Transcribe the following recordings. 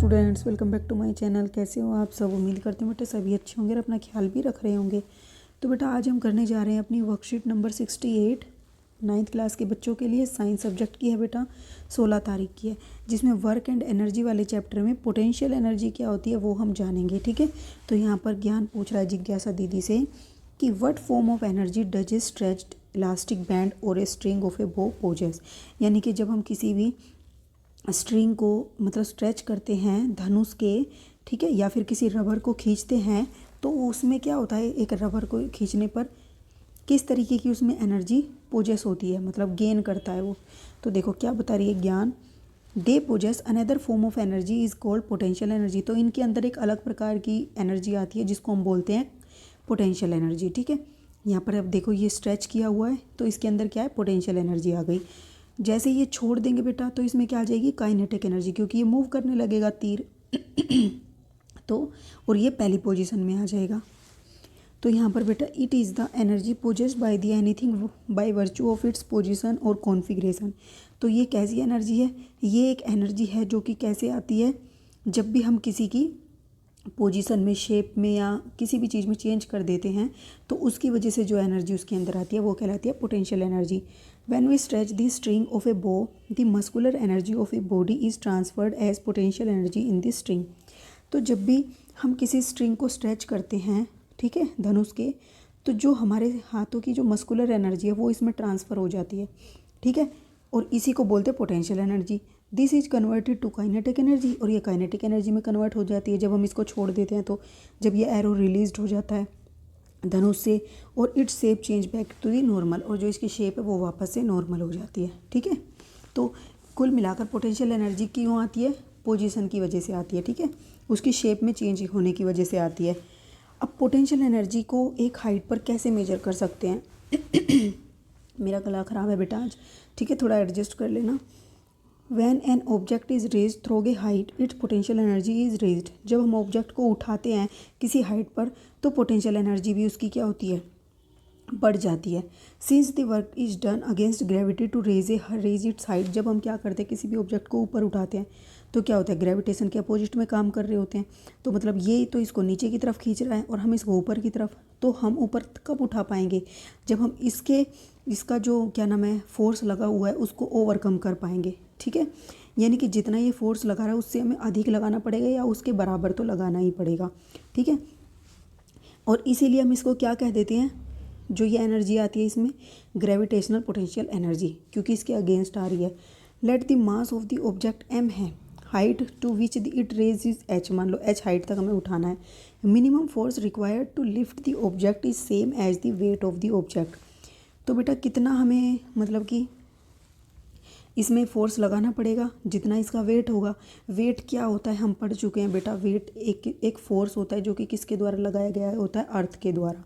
Students, welcome back to my channel. कैसे हो आप सब? उम्मीद करते हैं बेटा सभी अच्छे होंगे और अपना ख्याल भी रख रहे होंगे। तो बेटा आज हम करने जा रहे हैं अपनी वर्कशीट नंबर 68 9th क्लास के बच्चों के लिए। साइंस सब्जेक्ट की है बेटा, 16 तारीख की है, जिसमें वर्क एंड एनर्जी वाले चैप्टर में पोटेंशियल एनर्जी क्या होती है वो हम जानेंगे। ठीक है, तो यहाँ पर ज्ञान पूछ रहा है जिज्ञासा दीदी से कि what form of energy does a stretched elastic band और ए स्ट्रिंग ऑफ ए बो पोजेस। यानी कि जब हम किसी भी स्ट्रिंग को मतलब स्ट्रेच करते हैं धनुष के, ठीक है, या फिर किसी रबर को खींचते हैं तो उसमें क्या होता है, एक रबर को खींचने पर किस तरीके की उसमें एनर्जी पोजेस होती है, मतलब गेन करता है वो। तो देखो क्या बता रही है ज्ञान, they possess another form of energy is called potential energy. तो इनके अंदर एक अलग प्रकार की एनर्जी आती है जिसको हम बोलते हैं पोटेंशियल एनर्जी। ठीक है, यहाँ पर अब देखो ये स्ट्रेच किया हुआ है तो इसके अंदर क्या है, पोटेंशियल एनर्जी आ गई। जैसे ये छोड़ देंगे बेटा तो इसमें क्या आ जाएगी, काइनेटिक एनर्जी, क्योंकि ये मूव करने लगेगा तीर तो और ये पहली पोजीशन में आ जाएगा। तो यहाँ पर बेटा it is the energy possessed by the anything by virtue of its position और कॉन्फ़िगरेशन। तो ये कैसी एनर्जी है, ये एक एनर्जी है जो कि कैसे आती है, जब भी हम किसी की पोजीशन में, शेप में या किसी भी चीज़ में चेंज कर देते हैं तो उसकी वजह से जो एनर्जी उसके अंदर आती है वो कहलाती है potential energy. When we stretch the string of a bow the muscular energy of a body is transferred as potential energy in the string. तो जब भी हम किसी स्ट्रिंग को स्ट्रेच करते हैं, ठीक है, धनुष के, तो जो हमारे हाथों की जो मस्कुलर एनर्जी है वो इसमें ट्रांसफ़र हो जाती है। ठीक है, और इसी को बोलते हैं potential energy. This is converted to kinetic energy, और ये काइनेटिक एनर्जी में कन्वर्ट हो जाती है जब हम इसको छोड़ देते हैं। तो जब ये एरो रिलीज्ड हो जाता है धनुष से और its shape change back to the normal, और जो इसकी शेप है वो वापस से नॉर्मल हो जाती है। ठीक है, तो कुल मिलाकर पोटेंशियल एनर्जी क्यों आती है, पोजीशन की वजह से आती है। ठीक है, उसकी शेप में चेंज होने की वजह से आती है। अब पोटेंशियल एनर्जी को एक हाइट पर कैसे मेजर कर सकते हैं मेरा गला ख़राब है बेटा आज, ठीक है, थोड़ा एडजस्ट कर लेना। When an object is raised through a height, its potential energy is raised। जब हम ऑब्जेक्ट को उठाते हैं किसी हाइट पर तो पोटेंशियल एनर्जी भी उसकी क्या होती है, बढ़ जाती है। Since the work is done against gravity to raise its height, जब हम क्या करते हैं किसी भी ऑब्जेक्ट को ऊपर उठाते हैं तो क्या होता है, ग्रेविटेशन के अपोजिट में काम कर रहे होते हैं। तो मतलब ये तो इसको नीचे की तरफ खींच रहा है और हम इसको ऊपर की तरफ, तो हम ऊपर कब उठा पाएंगे, जब हम इसका जो क्या नाम है फोर्स लगा हुआ है उसको ओवरकम कर पाएंगे। ठीक है, यानी कि जितना ये फोर्स लगा रहा है उससे हमें अधिक लगाना पड़ेगा या उसके बराबर तो लगाना ही पड़ेगा। ठीक है, और इसीलिए हम इसको क्या कह देते हैं, जो ये एनर्जी आती है इसमें ग्रेविटेशनल पोटेंशियल एनर्जी, क्योंकि इसके अगेंस्ट आ रही है। Let the mass of the object m है, height to which the it raise is h, मान लो h हाइट तक हमें उठाना है। Minimum force required to lift the object is same as the weight of the object. तो बेटा कितना हमें मतलब कि इसमें फोर्स लगाना पड़ेगा जितना इसका वेट होगा। वेट क्या होता है हम पढ़ चुके हैं बेटा, वेट एक फोर्स होता है जो कि किसके द्वारा लगाया गया होता है, अर्थ के द्वारा।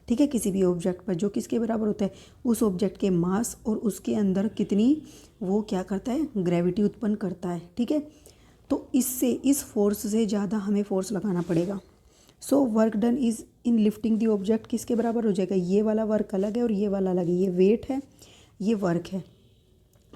ठीक है, किसी भी ऑब्जेक्ट पर जो किसके बराबर होता है, उस ऑब्जेक्ट के मास और उसके अंदर कितनी वो क्या करता है, ग्रेविटी उत्पन्न करता है। ठीक है, तो इससे इस फोर्स से ज़्यादा हमें फोर्स लगाना पड़ेगा। So work done is in lifting the object किसके बराबर हो जाएगा, ये वाला वर्क अलग है और ये वाला अलग है, ये वेट है ये वर्क है।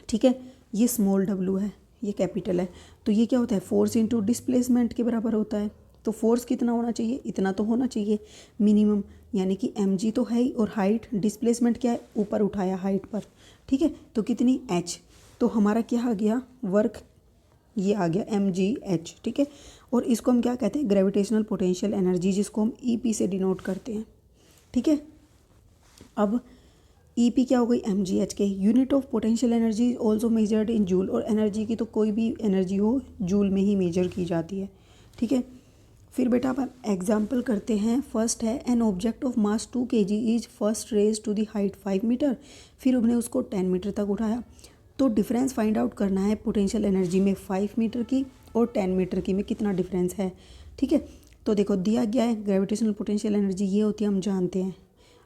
ठीक है, ये स्मॉल w है ये कैपिटल है, तो ये क्या होता है, फोर्स इनटू डिस्प्लेसमेंट के बराबर होता है। तो फोर्स कितना होना चाहिए, इतना तो होना चाहिए मिनिमम, यानी कि mg तो है ही, और हाइट डिस्प्लेसमेंट क्या है, ऊपर उठाया हाइट पर। ठीक है, तो कितनी h, तो हमारा क्या आ गया वर्क, ये आ गया mgh। ठीक है, और इसको हम क्या कहते हैं, ग्रेविटेशनल पोटेंशियल एनर्जी, जिसको हम EP से डिनोट करते हैं। ठीक है, अब EP क्या हो गई, mgh के। Unit of potential energy also measured in joule, और एनर्जी की तो कोई भी एनर्जी हो जूल में ही मेजर की जाती है। ठीक है, फिर बेटा आप एग्जाम्पल करते हैं। फर्स्ट है an object of mass 2 kg इज first raise to the height 5 metre, फिर उन्हें उसको 10 मीटर तक उठाया। तो डिफरेंस फाइंड आउट करना है पोटेंशियल एनर्जी में 5 मीटर की और 10 मीटर की में कितना डिफरेंस है। ठीक है, तो देखो दिया गया है ग्रेविटेशनल पोटेंशियल एनर्जी ये होती है, हम जानते हैं।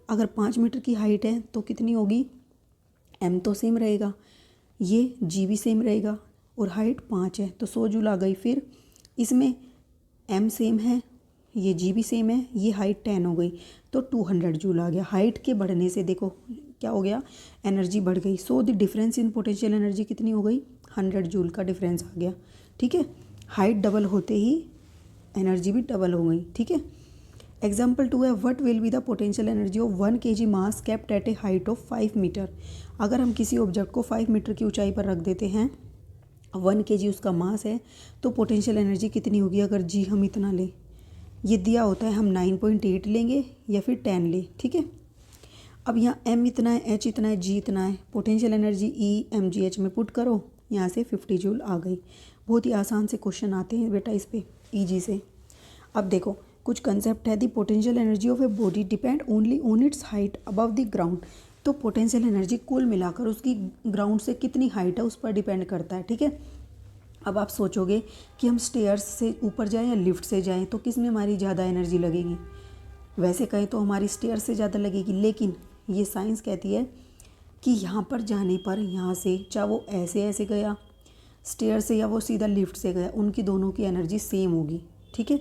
अगर 5 मीटर की हाइट है तो कितनी होगी, m तो सेम रहेगा, ये g भी सेम रहेगा, और हाइट 5 है तो 100 जूल आ गई। फिर इसमें m सेम है, ये g भी सेम है, ये हाइट 10 हो गई तो 200 जूल आ गया। हाइट के बढ़ने से देखो क्या हो गया, एनर्जी बढ़ गई। So the difference in potential energy कितनी हो गई, 100 जूल का डिफरेंस आ गया। ठीक है, हाइट डबल होते ही एनर्जी भी डबल हो गई, ठीक है। एग्जाम्पल 2 है, what will be the potential energy of 1 kg mass kept at a height of 5 metre. अगर हम किसी ऑब्जेक्ट को 5 मीटर की ऊंचाई पर रख देते हैं, 1 kg उसका मास है, तो पोटेंशियल एनर्जी कितनी होगी अगर जी हम इतना लें। ये दिया होता है, हम 9.8 लेंगे या फिर 10 लें, ठीक है। अब यहाँ m इतना है, h इतना है, g इतना है, पोटेंशियल एनर्जी E mgh में पुट करो, यहाँ से 50 जूल आ गई। बहुत ही आसान से क्वेश्चन आते हैं बेटा इस पे ईजी से। अब देखो कुछ कंसेप्ट है, the potential energy of a body depend only on it's height above the ground. तो पोटेंशियल एनर्जी कुल मिलाकर उसकी ग्राउंड से कितनी हाइट है उस पर डिपेंड करता है, ठीक है। अब आप सोचोगे कि हम स्टेयर्स से ऊपर जाएं या लिफ्ट से जाएं, तो किस में हमारी ज़्यादा एनर्जी लगेगी। वैसे कहें तो हमारी स्टेयर से ज़्यादा लगेगी, लेकिन ये साइंस कहती है कि यहाँ पर जाने पर, यहाँ से चाहे वो ऐसे ऐसे गया स्टेयर से या वो सीधा लिफ्ट से गया, उनकी दोनों की एनर्जी सेम होगी, ठीक है।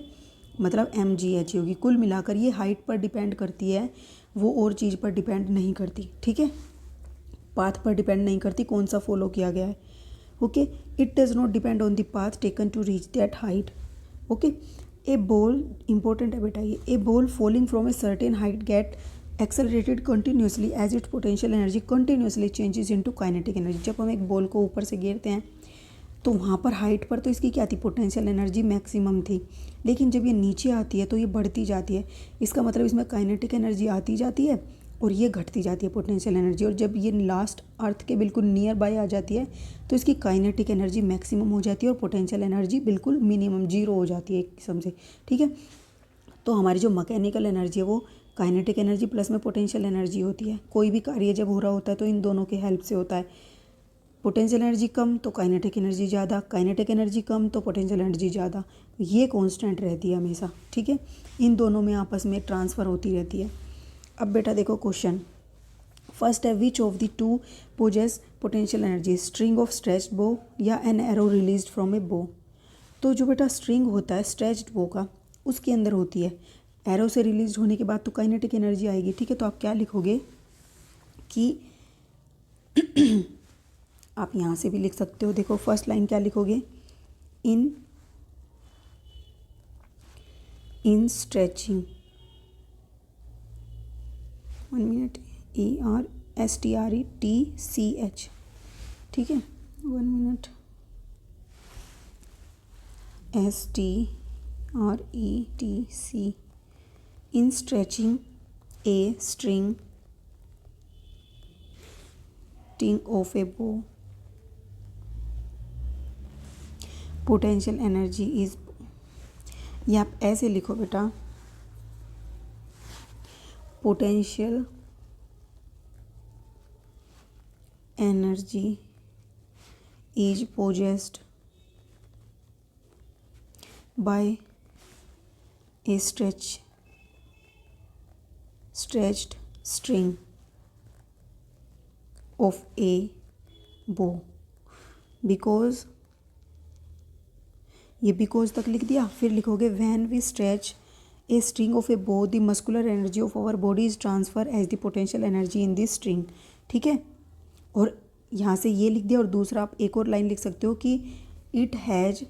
मतलब mgh होगी। कुल मिलाकर ये हाइट पर डिपेंड करती है, वो और चीज़ पर डिपेंड नहीं करती, ठीक है। पाथ पर डिपेंड नहीं करती कौन सा फॉलो किया गया है, okay. It does not depend on the path taken to reach that height, okay. A ball, important है बेटा ये, a ball falling from a certain height get accelerated continuously as it potential energy continuously changes into kinetic energy. जब हम एक ball को ऊपर से गिरते हैं तो वहाँ पर हाइट पर तो इसकी क्या थी, पोटेंशियल एनर्जी मैक्सिमम थी, लेकिन जब ये नीचे आती है तो ये बढ़ती जाती है। इसका मतलब इसमें काइनेटिक एनर्जी आती जाती है और ये घटती जाती है पोटेंशियल एनर्जी, और जब ये लास्ट अर्थ के बिल्कुल नियर बाय आ जाती है तो इसकी काइनेटिक एनर्जी मैक्सिमम हो जाती है और पोटेंशियल एनर्जी बिल्कुल मिनिमम, जीरो हो जाती है एक किस्म से, ठीक है। तो हमारी जो मैकेनिकल एनर्जी है वो काइनेटिक एनर्जी प्लस में पोटेंशियल एनर्जी होती है। कोई भी कार्य जब हो रहा होता है तो इन दोनों के हेल्प से होता है। पोटेंशियल एनर्जी कम तो काइनेटिक एनर्जी ज़्यादा, काइनेटिक एनर्जी कम तो पोटेंशियल एनर्जी ज़्यादा, ये कांस्टेंट रहती है हमेशा, ठीक है। इन दोनों में आपस में ट्रांसफ़र होती रहती है। अब बेटा देखो क्वेश्चन फर्स्ट है, which of the two posses potential energy, string of stretched bow या an arrow released from a bow. तो जो बेटा स्ट्रिंग होता है स्ट्रेच्ड बो का, उसके अंदर होती है, एरो से रिलीज होने के बाद तो काइनेटिक एनर्जी आएगी, ठीक है। तो आप क्या लिखोगे कि आप यहाँ से भी लिख सकते हो, देखो फर्स्ट लाइन क्या लिखोगे, इन स्ट्रेचिंग, 1 मिनट, ERSTRETCH, ठीक है, 1 minute, STRETC, in stretching a string of a bow potential energy is, ये आप ऐसे लिखो बेटा, potential energy is possessed by a stretched string of a bow, because, ये बिकॉज तक लिख दिया। फिर लिखोगे when we stretch a string of a bow the muscular energy of our body is transfer as the potential energy in this string, ठीक है। और यहाँ से ये लिख दिया, और दूसरा आप एक और लाइन लिख सकते हो कि इट हैज़,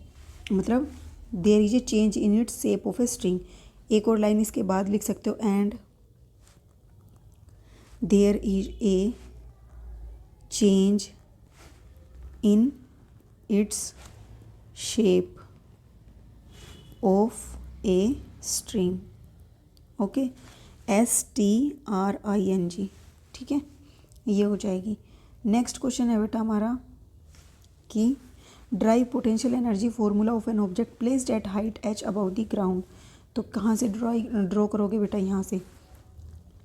मतलब there is a change in its shape of a string. एक और लाइन इसके बाद लिख सकते हो, and there is a change in its shape of a string, okay, STRING, ठीक है, ये हो जाएगी। नेक्स्ट क्वेश्चन है बेटा हमारा कि drive potential energy formula of an object placed at height h above the ground. तो कहाँ से ड्रॉ करोगे बेटा, यहाँ से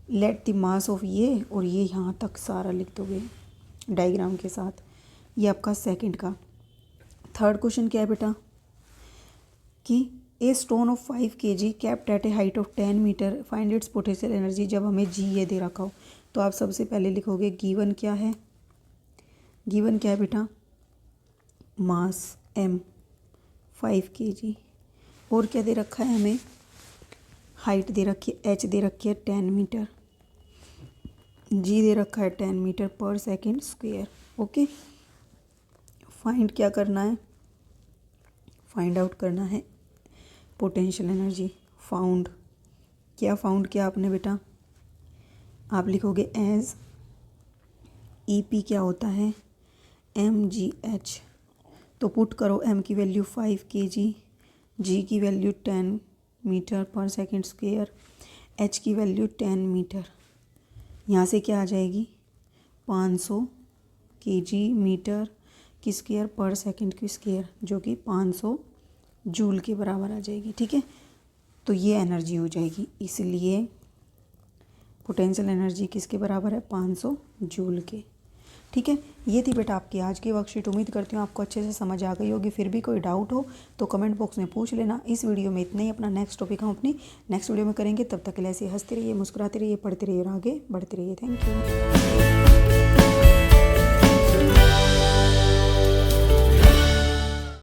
लेट द मास ऑफ ये, और ये यहाँ तक सारा लिख दोगे डायग्राम के साथ। ये आपका सेकंड का। थर्ड क्वेश्चन क्या है बेटा कि a stone of 5 kg kept at a height of 10 metre find its potential energy. जब हमें जी ये दे रखा हो तो आप सबसे पहले लिखोगे गिवन क्या है, गिवन क्या है बेटा, मास m 5 kg, और क्या दे रखा है हमें, हाइट दे रखी है, h दे रखी है 10 मीटर, g दे रखा है 10 मीटर पर सेकेंड स्क्वेयर, ओके। फाइंड क्या करना है, फाइंड आउट करना है पोटेंशियल एनर्जी। फाउंड, क्या फाउंड किया आपने बेटा? आप लिखोगे एज EP क्या होता है mgh। तो पुट करो m की वैल्यू 5 kg, g की वैल्यू 10 मीटर पर सेकंड स्क्वायर, h की वैल्यू 10 मीटर। यहाँ से क्या आ जाएगी 500 kg मीटर की स्क्वायर पर सेकंड की स्क्वायर, जो कि 500 जूल के बराबर आ जाएगी। ठीक है, तो ये एनर्जी हो जाएगी। इसलिए पोटेंशियल एनर्जी किसके बराबर है 500 जूल के। ठीक है, ये थी बेटा आपकी आज की वर्कशीट। उम्मीद करती हूँ आपको अच्छे से समझ आ गई होगी। फिर भी कोई डाउट हो तो कमेंट बॉक्स में पूछ लेना। इस वीडियो में इतना ही। अपना नेक्स्ट टॉपिक हम अपनी नेक्स्ट वीडियो में करेंगे। तब तक के लिए ऐसे हंसते रहिए, मुस्कुराते रहिए, पढ़ते रहिए और आगे बढ़ते रहिए। Thank you.